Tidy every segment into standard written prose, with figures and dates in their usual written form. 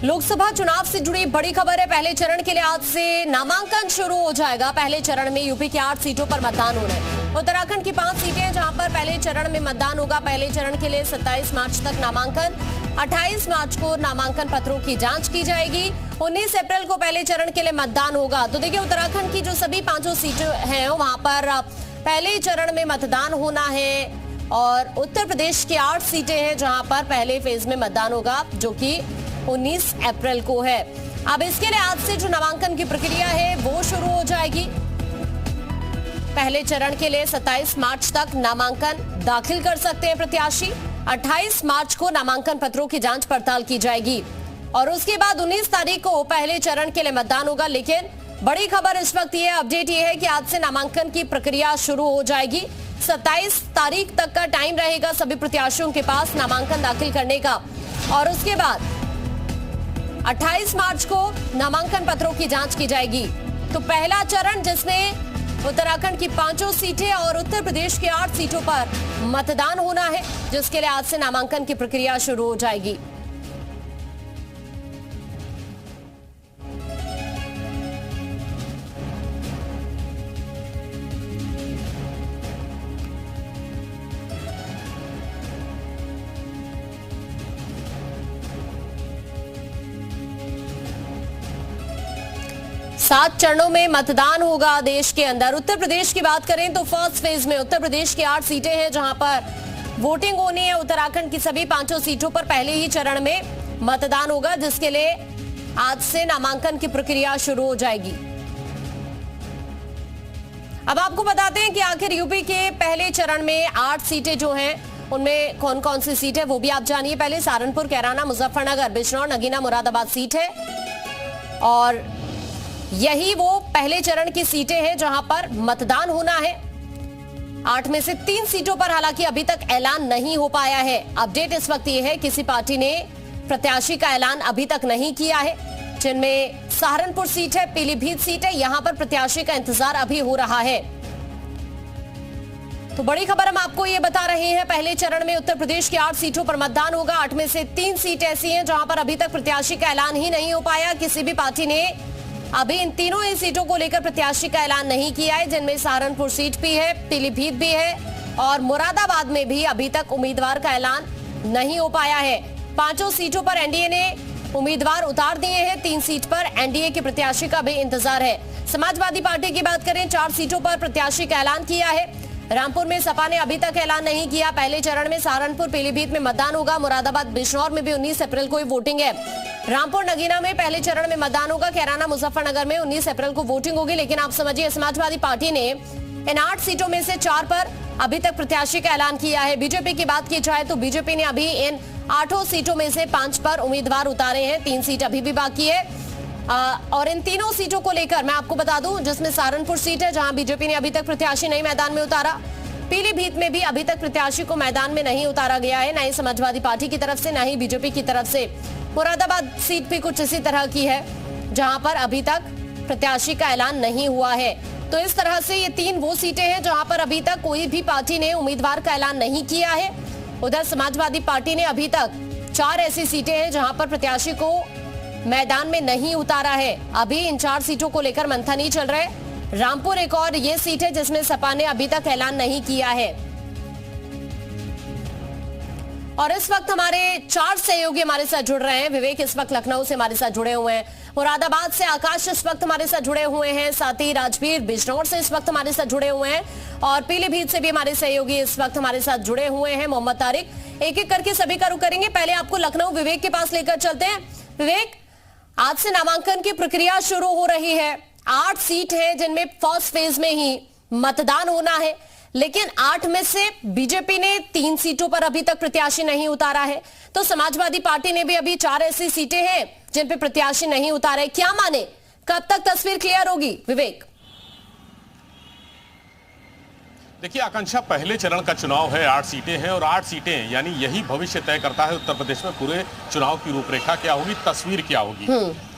लोकसभा चुनाव से जुड़ी बड़ी खबर है। पहले चरण के लिए आज से नामांकन शुरू हो जाएगा। पहले चरण में यूपी की 8 सीटों पर मतदान हो रहा है। उत्तराखंड की 5 सीटें हैं जहां पर पहले चरण में मतदान होगा। पहले चरण के लिए 27 मार्च तक नामांकन, 28 मार्च को नामांकन पत्रों की जांच की जाएगी। 19 अप्रैल को पहले चरण के लिए मतदान होगा। तो देखिए, उत्तराखंड की जो सभी 5 सीटें हैं वहां पर पहले चरण में मतदान होना है और उत्तर प्रदेश की 8 सीटें हैं जहां पर पहले फेज में मतदान होगा, जो कि 19 अप्रैल को है। अब इसके लिए आज से जो नामांकन की प्रक्रिया है वो शुरू हो जाएगी। पहले चरण के लिए 27 मार्च तक नामांकन दाखिल कर सकते हैं प्रत्याशी। 28 मार्च को नामांकन पत्रों की जांच पड़ताल की जाएगी और उसके बाद 19 तारीख को पहले चरण के लिए मतदान होगा। लेकिन बड़ी खबर इस वक्त ये अपडेट ये है कि आज से नामांकन की प्रक्रिया शुरू हो जाएगी। 27 तारीख तक का टाइम रहेगा सभी प्रत्याशियों के पास नामांकन दाखिल करने का और उसके बाद 28 मार्च को नामांकन पत्रों की जांच की जाएगी। तो पहला चरण जिसमें उत्तराखंड की 5 सीटें और उत्तर प्रदेश की 8 सीटों पर मतदान होना है, जिसके लिए आज से नामांकन की प्रक्रिया शुरू हो जाएगी। सात चरणों में मतदान होगा देश के अंदर। उत्तर प्रदेश की बात करें तो फर्स्ट फेज में उत्तर प्रदेश की 8 सीटें हैं जहां पर वोटिंग होनी है। उत्तराखंड की सभी 5 सीटों पर पहले ही चरण में मतदान होगा, जिसके लिए आज से नामांकन की प्रक्रिया शुरू हो जाएगी। अब आपको बताते हैं कि आखिर यूपी के पहले चरण में 8 सीटें जो हैं उनमें कौन कौन सी सीट है वो भी आप जानिए। पहले सहारनपुर, कैराना, मुजफ्फरनगर, बिजनौर, नगीना, मुरादाबाद सीट है और यही वो पहले चरण की सीटें हैं जहां पर मतदान होना है। 8 में से 3 सीटों पर हालांकि अभी तक ऐलान नहीं हो पाया है। अपडेट इस वक्त ये है, किसी पार्टी ने प्रत्याशी का ऐलान अभी तक नहीं किया है, जिनमें सहारनपुर सीट है, पीलीभीत सीट है। यहां पर प्रत्याशी का इंतजार अभी हो रहा है। तो बड़ी खबर हम आपको ये बता रहे हैं, पहले चरण में उत्तर प्रदेश की 8 सीटों पर मतदान होगा। 8 में से 3 सीट ऐसी हैं जहां पर अभी तक प्रत्याशी का ऐलान ही नहीं हो पाया। किसी भी पार्टी ने अभी इन तीनों ही सीटों को लेकर प्रत्याशी का ऐलान नहीं किया है, जिनमें सहारनपुर सीट भी है, पीलीभीत भी है और मुरादाबाद में भी अभी तक उम्मीदवार का ऐलान नहीं हो पाया है। 5 सीटों पर एनडीए ने उम्मीदवार उतार दिए हैं। 3 सीट पर एनडीए के प्रत्याशी का भी इंतजार है। समाजवादी पार्टी की बात करें, 4 सीटों पर प्रत्याशी का ऐलान किया है। रामपुर में सपा ने अभी तक ऐलान नहीं किया। पहले चरण में सहारनपुर, पीलीभीत में मतदान होगा। मुरादाबाद, बिजनौर में भी 19 अप्रैल को ही वोटिंग है। रामपुर, नगीना में पहले चरण में मतदान होगा। कैराना, मुजफ्फरनगर में 19 अप्रैल को वोटिंग होगी। लेकिन आप समझिए, समाजवादी पार्टी ने इन 8 सीटों में से 4 पर अभी तक प्रत्याशी का ऐलान किया है। बीजेपी की बात की जाए तो बीजेपी ने अभी इन 8 सीटों में से 5 पर उम्मीदवार उतारे हैं। 3 सीट अभी भी बाकी है और इन तीनों सीटों को लेकर मैं आपको बता दूं, जिसमें सहारनपुर सीट है जहां बीजेपी ने अभी तक प्रत्याशी नहीं मैदान में उतारा। पीलीभीत में भी अभी तक प्रत्याशी को मैदान में नहीं उतारा गया है, न ही समाजवादी पार्टी की तरफ से, न ही बीजेपी की तरफ से। मुरादाबाद सीट भी कुछ इसी तरह की है जहां पर अभी तक प्रत्याशी का ऐलान नहीं हुआ है। तो इस तरह से ये 3 वो सीटें हैं जहां पर अभी तक कोई भी पार्टी ने उम्मीदवार का ऐलान नहीं किया है। उधर समाजवादी पार्टी ने अभी तक 4 ऐसी सीटें हैं जहां पर प्रत्याशी को मैदान में नहीं उतारा है। अभी इन 4 सीटों को लेकर मंथन ही चल रहा है। रामपुर एक और ये सीट है जिसमें सपा ने अभी तक ऐलान नहीं किया है। और इस वक्त हमारे 4 सहयोगी हमारे साथ जुड़ रहे हैं। विवेक इस वक्त लखनऊ से हमारे साथ जुड़े हुए हैं, मुरादाबाद से आकाश इस वक्त हमारे साथ जुड़े हुए हैं, साथ ही राजवीर बिजनौर से इस वक्त हमारे साथ जुड़े हुए हैं और पीलीभीत से भी हमारे सहयोगी इस वक्त हमारे साथ जुड़े हुए हैं, मोहम्मद तारिक। एक एक करके सभी का रुख करेंगे। पहले आपको लखनऊ विवेक के पास लेकर चलते हैं। विवेक, आज से नामांकन की प्रक्रिया शुरू हो रही है। 8 सीट है जिनमें फर्स्ट फेज में ही मतदान होना है, लेकिन 8 में से बीजेपी ने 3 सीटों पर अभी तक प्रत्याशी नहीं उतारा है। तो समाजवादी पार्टी ने भी अभी 4 ऐसी सीटें हैं जिन पे प्रत्याशी नहीं उतारे। क्या माने, कब तक तस्वीर क्लियर होगी विवेक? देखिए आकांक्षा, पहले चरण का चुनाव है, 8 सीटें हैं और 8 सीटें यानी यही भविष्य तय करता है उत्तर प्रदेश में पूरे चुनाव की रूपरेखा क्या होगी, तस्वीर क्या होगी।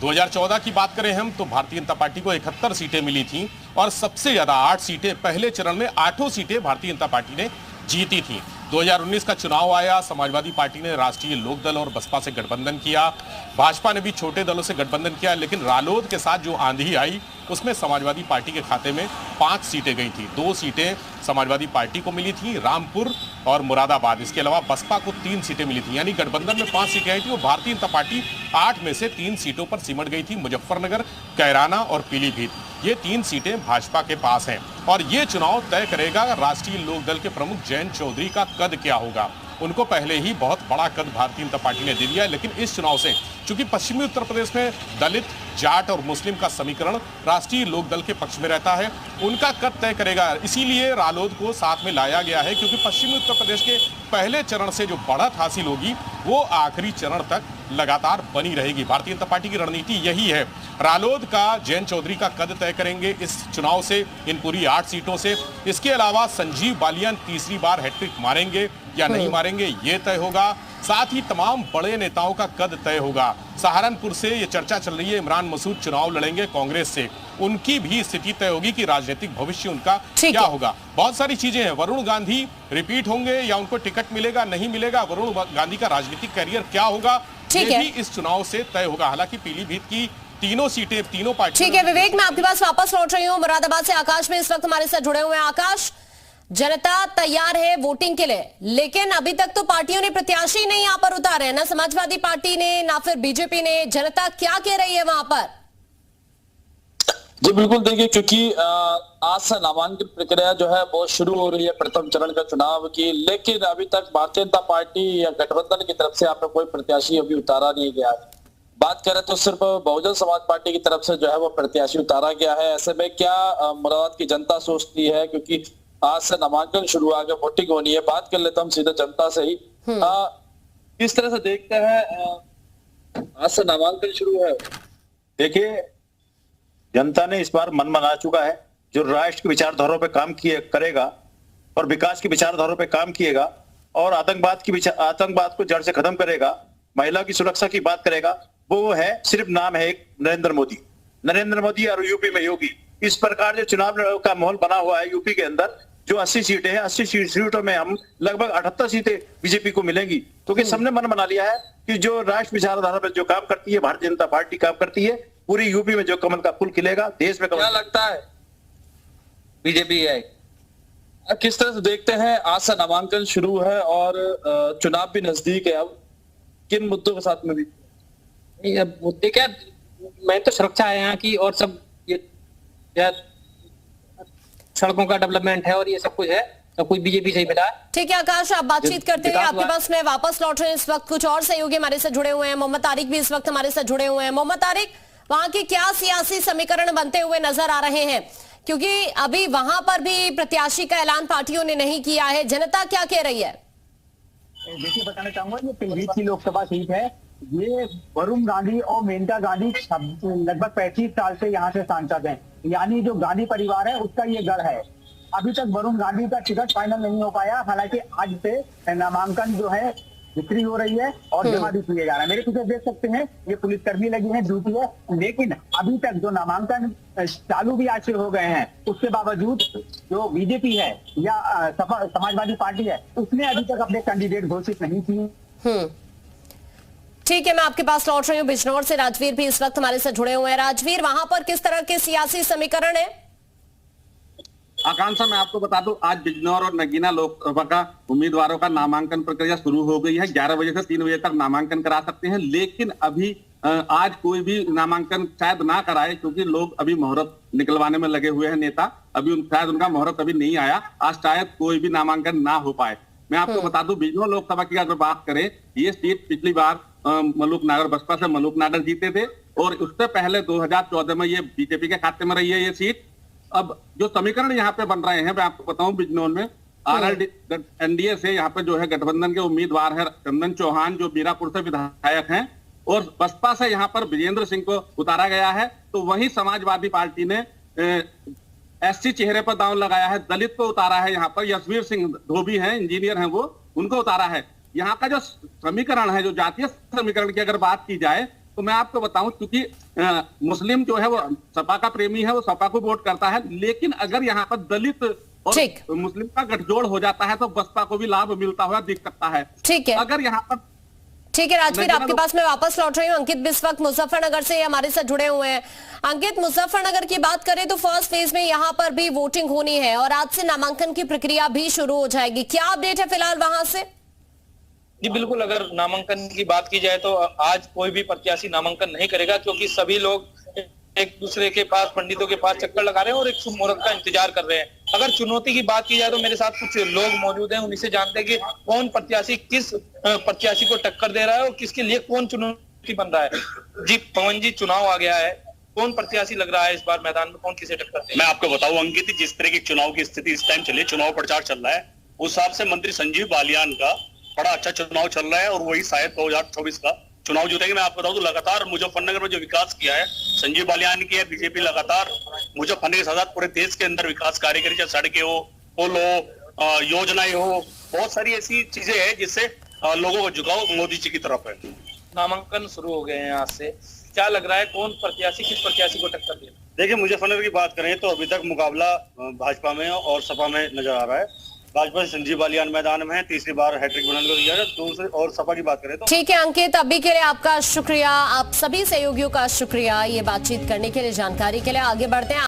2014 की बात करें हम तो भारतीय जनता पार्टी को 71 सीटें मिली थी और सबसे ज्यादा 8 सीटें पहले चरण में 8 सीटें भारतीय जनता पार्टी ने जीती थी। 2019 का चुनाव आया, समाजवादी पार्टी ने राष्ट्रीय लोकदल और बसपा से गठबंधन किया, भाजपा ने भी छोटे दलों से गठबंधन किया, लेकिन रालोद के साथ जो आंधी आई उसमें समाजवादी पार्टी के खाते में 5 सीटें गई थी। 2 सीटें समाजवादी पार्टी को मिली थी, रामपुर और मुरादाबाद। इसके अलावा बसपा को 3 सीटें मिली थी, यानी गठबंधन में 5 सीटें आई थी और भारतीय जनता पार्टी 8 में से 3 सीटों पर सिमट गई थी, मुजफ्फरनगर, कैराना और पीलीभीत। ये 3 सीटें भाजपा के पास हैं और ये चुनाव तय करेगा राष्ट्रीय लोकदल के प्रमुख जयंत चौधरी का कद क्या होगा। उनको पहले ही बहुत बड़ा कद भारतीय जनता पार्टी ने दे दिया है, लेकिन इस चुनाव से चूंकि पश्चिमी उत्तर प्रदेश में दलित, जाट और मुस्लिम का समीकरण राष्ट्रीय लोकदल के पक्ष में रहता है, उनका कद तय करेगा। इसीलिए रालोद को साथ में लाया गया है, क्योंकि पश्चिमी उत्तर प्रदेश के पहले चरण से जो बढ़त हासिल होगी वो आखिरी चरण तक लगातार बनी रहेगी। भारतीय जनता पार्टी की रणनीति यही है। रालोद का जयंत चौधरी का कद तय करेंगे इस चुनाव से, इन पूरी 8 सीटों से। इसके अलावा संजीव बालियान तीसरी बार हैट्रिक मारेंगे या नहीं मारेंगे ये तय होगा। साथ ही तमाम बड़े नेताओं का कद तय होगा। सहारनपुर से ये चर्चा चल रही है इमरान मसूद चुनाव लड़ेंगे कांग्रेस से, उनकी भी स्थिति तय होगी कि राजनीतिक भविष्य उनका क्या होगा। बहुत सारी चीजें हैं। वरुण गांधी रिपीट होंगे या उनको टिकट मिलेगा नहीं मिलेगा, वरुण गांधी का राजनीतिक करियर क्या होगा, ये भी इस चुनाव से तय होगा। हालांकि पीलीभीत की तीनों सीटें तीनों पार्टी। ठीक है विवेक, मैं आपके पास वापस लौट रही हूँ। मुरादाबाद से आकाश में इस वक्त हमारे साथ जुड़े हुए हैं। आकाश, जनता तैयार है वोटिंग के लिए, लेकिन अभी तक तो पार्टियों ने प्रत्याशी नहीं यहाँ पर उतारे हैं, ना समाजवादी पार्टी ने ना फिर बीजेपी ने। जनता क्या कह रही है वहां पर? जी बिल्कुल, देखिए क्योंकि आज से नामांकन प्रक्रिया जो है वो शुरू हो रही है प्रथम चरण का चुनाव की, लेकिन अभी तक भारतीय जनता पार्टी या गठबंधन की तरफ से यहाँ पे कोई प्रत्याशी अभी उतारा नहीं गया है। बात करें तो सिर्फ बहुजन समाज पार्टी की तरफ से जो है वो प्रत्याशी उतारा गया है। ऐसे में क्या मुरादाबाद की जनता सोचती है, क्योंकि आज से नामांकन शुरू, आगे वोटिंग होनी है। बात कर लेते हम सीधे जनता से ही। किस तरह से देखते हैं आज से नामांकन शुरू है? देखिए, जनता ने इस बार मन बना चुका है। जो राष्ट्र की विचारधाराओं पे काम करेगा और विकास की विचारधाराओं पे काम किएगा और आतंकवाद को जड़ से खत्म करेगा, महिला की सुरक्षा की बात करेगा, वो है सिर्फ नाम है एक नरेंद्र मोदी और यूपी में योगी। इस प्रकार जो चुनाव का माहौल बना हुआ है यूपी के अंदर, जो 80 सीटें हैं, 80 सीटों में हम लगभग 78 सीटें बीजेपी को मिलेंगी, क्योंकि सबने मन बना लिया है कि जो राष्ट्र विचारधारा पर जो काम करती है भारतीय जनता पार्टी काम करती है, पूरी यूपी में जो कमल का फूल खिलेगा, देश में क्या लगता है बीजेपी है? किस तरह से देखते हैं आज से नामांकन शुरू है और चुनाव भी नजदीक है, अब किन मुद्दों के साथ में भी? मुद्दे क्या, मैं तो सुरक्षा है यहाँ की और सब ये सड़कों का डेवलपमेंट है और ये सब कुछ है, सब कुछ बीजेपी से ही मिला है। ठीक है आकाश, आप बातचीत करते हैं, आपके पास में वापस लौट रहे हैं। इस वक्त कुछ और सहयोगी हमारे साथ जुड़े हुए हैं। मोहम्मद तारिक भी इस वक्त हमारे साथ जुड़े हुए हैं। मोहम्मद तारिक, वहां के क्या सियासी समीकरण बनते हुए नजर आ रहे हैं, क्योंकि अभी वहां पर भी प्रत्याशी का ऐलान पार्टियों ने नहीं किया है, जनता क्या कह रही है? देखिए, बताना चाहूंगा, ये पीलीभीत की लोकसभा सीट है। ये वरुण गांधी और मेनका गांधी लगभग 35 साल से यहाँ से सांसद हैं, यानी जो गांधी परिवार है उसका ये गढ़ है। अभी तक वरुण गांधी का टिकट फाइनल नहीं हो पाया, हालांकि आज से नामांकन जो है बिक्री हो रही है और जमा भी किए जा रहा है। मेरे पीछे देख सकते हैं ये पुलिसकर्मी लगी है, ड्यूटी है, लेकिन अभी तक जो नामांकन चालू भी आज से हो गए हैं, उसके बावजूद जो बीजेपी है या समाजवादी पार्टी है, उसने अभी तक अपने कैंडिडेट घोषित नहीं किए। ठीक है, मैं आपके पास लौट रही हूँ। बिजनौर से राजवीर भी इस वक्त हमारे साथ जुड़े हुए हैं। राजवीर, वहां पर किस तरह के सियासी समीकरण है? आकांक्षा, मैं आपको बता दूं, आज बिजनौर और नगीना लोकसभा का उम्मीदवारों का नामांकन प्रक्रिया शुरू हो गई है। 11 बजे से 3 बजे तक नामांकन करा सकते हैं, लेकिन अभी आज कोई भी नामांकन शायद ना कराए, क्योंकि लोग अभी मुहूर्त निकलवाने में लगे हुए हैं। नेता अभी शायद उनका मुहूर्त अभी नहीं आया, आज शायद कोई भी नामांकन ना हो पाए। मैं आपको बता दूं, बिजनौर लोकसभा की अगर बात करें, ये सीट पिछली बार मलूक नागर, बसपा से मलूक नागर जीते थे और उससे पहले 2014 में ये बीजेपी के खाते में रही है ये सीट। अब जो समीकरण यहाँ पे बन रहे हैं, मैं आपको बताऊं, बिजनौर में एनडीए से यहाँ पे जो है गठबंधन के उम्मीदवार है चंदन चौहान, जो मीरापुर से विधायक हैं, और बसपा से यहाँ पर विजेंद्र सिंह को उतारा गया है। तो वही समाजवादी पार्टी ने एससी चेहरे पर दांव लगाया है, दलित को उतारा है। यहाँ पर यशवीर सिंह धोबी हैं, इंजीनियर हैं, वो उनको उतारा है। यहाँ का जो समीकरण है, जो जातीय समीकरण की अगर बात की जाए, तो मैं आपको बताऊं, क्योंकि मुस्लिम जो है वो सपा का प्रेमी है, वो सपा को वोट करता है, लेकिन अगर यहाँ पर दलित और ठीक। मुस्लिम का गठजोड़ हो जाता है तो बसपा को भी लाभ मिलता हुआ दिख सकता है। ठीक है, अगर यहाँ पर ठीक है राजवीर, नगीना आपके पास मैं वापस लौट रही हूँ। अंकित भी इस वक्त मुजफ्फरनगर से हमारे साथ जुड़े हुए हैं। अंकित, मुजफ्फरनगर की बात करें तो फर्स्ट फेज में यहाँ पर भी वोटिंग होनी है और आज से नामांकन की प्रक्रिया भी शुरू हो जाएगी। क्या अपडेट है फिलहाल वहां से? जी बिल्कुल, अगर नामांकन की बात की जाए तो आज कोई भी प्रत्याशी नामांकन नहीं करेगा, क्योंकि सभी लोग एक दूसरे के पास, पंडितों के पास चक्कर लगा रहे हैं और एक शुभ मुहूर्त का इंतजार कर रहे हैं। अगर चुनौती की बात की जाए तो मेरे साथ कुछ लोग मौजूद हैं, उन्हीं से जानते हैं कि कौन प्रत्याशी किस प्रत्याशी को टक्कर दे रहा है और किसके लिए कौन चुनौती बन रहा है। जी पवन जी, चुनाव आ गया है, कौन प्रत्याशी लग रहा है इस बार मैदान में, कौन किसे टक्कर दे? मैं आपको बताऊं अंकित, जिस तरह की चुनाव की स्थिति इस टाइम चली, चुनाव प्रचार चल रहा है, उस हिसाब से मंत्री संजीव बालियान का बड़ा अच्छा चुनाव चल रहा है और वही शायद 2024 का चुनाव जीतेंगे। मैं आपको बताऊं तो लगातार मुजफ्फरनगर में जो विकास किया है संजीव बालियान की है बीजेपी, लगातार मुजफ्फरनगर के साथ पूरे देश के अंदर विकास कार्य करी, चाहे सड़कें हो, पुल हो, योजनाएं हो, बहुत सारी ऐसी चीजें हैं जिससे लोगों का झुकाव मोदी जी की तरफ है। नामांकन शुरू हो गए हैं आज से, क्या लग रहा है कौन प्रत्याशी किस प्रत्याशी को टक्कर दे? देखिए, मुजफ्फरनगर की बात करें तो अभी तक मुकाबला भाजपा में और सपा में नजर आ रहा है। भाजपा से संजीव बालियान मैदान में है, तीसरी बार हैट्रिक बनाने को दिया है। दूसरे और सपा की बात करें तो ठीक है अंकित, अभी के लिए आपका शुक्रिया, आप सभी सहयोगियों का शुक्रिया ये बातचीत करने के लिए, जानकारी के लिए। आगे बढ़ते हैं।